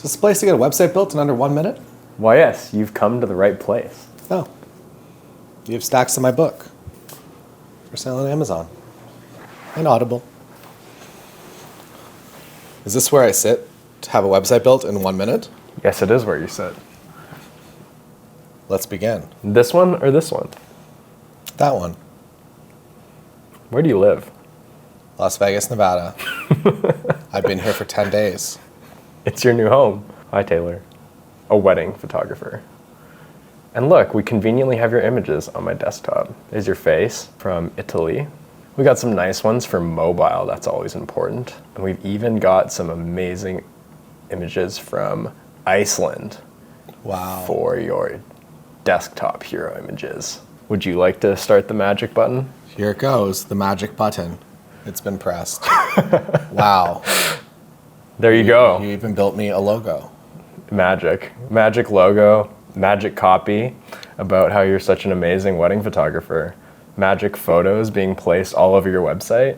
this a place to get a website built in under 1 minute? Why, yes, you've come to the right place. Oh. You have stacks of my book. For sale on Amazon. And Audible. Is this where I sit to have a website built in 1 minute? Yes, it is where you sit. Let's begin. This one or this one? That one. Where do you live? Las Vegas, Nevada. I've been here for 10 days. It's your new home. Hi, Taylor. A wedding photographer. And look, we conveniently have your images on my desktop. There's your face from Italy. We got some nice ones for mobile, that's always important. And we've even got some amazing images from Iceland. Wow. For your desktop hero images. Would you like to start the magic button? Here it goes, the magic button. It's been pressed. Wow. There you go. You even built me a logo. Magic logo, magic copy about how you're such an amazing wedding photographer. Magic photos being placed all over your website.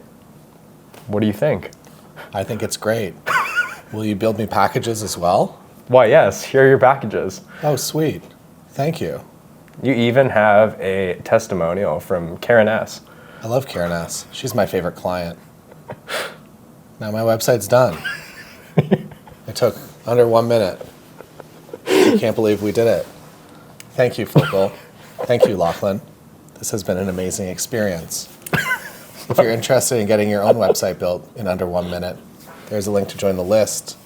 What do you think? I think it's great. Will you build me packages as well? Why, yes, here are your packages. Oh, sweet. Thank you. You even have a testimonial from Karen S. I love Karen S. She's my favorite client. Now my website's done. It took under 1 minute. I can't believe we did it. Thank you, Focal. Thank you, Lachlan. This has been an amazing experience. If you're interested in getting your own website built in under 1 minute, there's a link to join the list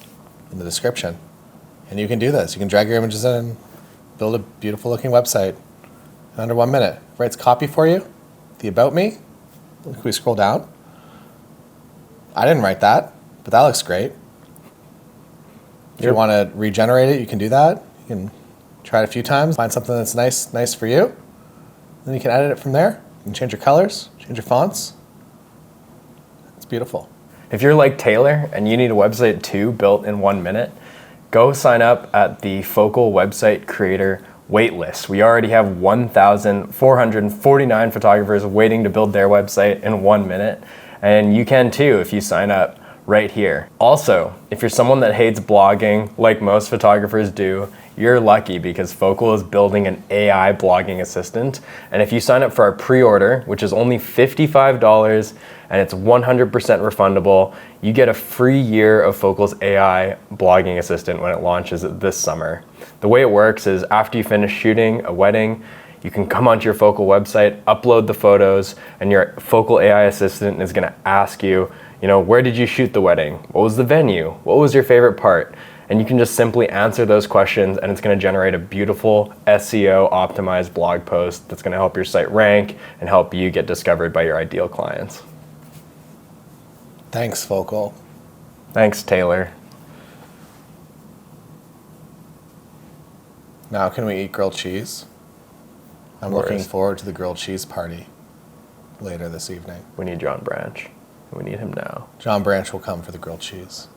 in the description. And you can do this. You can drag your images in and build a beautiful looking website in under 1 minute. It writes copy for you. The About Me. Can we scroll down? I didn't write that, but that looks great. If you want to regenerate it, you can do that. You can try it a few times, find something that's nice for you. Then you can edit it from there. You can change your colors, change your fonts. It's beautiful. If you're like Taylor and you need a website too built in 1 minute, go sign up at the Focal Website Creator waitlist. We already have 1,449 photographers waiting to build their website in 1 minute. And you can too if you sign up right here. Also, if you're someone that hates blogging, like most photographers do, you're lucky because Focal is building an AI blogging assistant. And if you sign up for our pre-order, which is only $55 and it's 100% refundable, you get a free year of Focal's AI blogging assistant when it launches this summer. The way it works is after you finish shooting a wedding, you can come onto your Focal website, upload the photos, and your Focal AI assistant is gonna ask you, where did you shoot the wedding? What was the venue? What was your favorite part? And you can just simply answer those questions and it's gonna generate a beautiful SEO optimized blog post that's gonna help your site rank and help you get discovered by your ideal clients. Thanks, Focal. Thanks, Taylor. Now can we eat grilled cheese? I'm looking forward to the grilled cheese party later this evening. We need John Branch. We need him now. John Branch will come for the grilled cheese.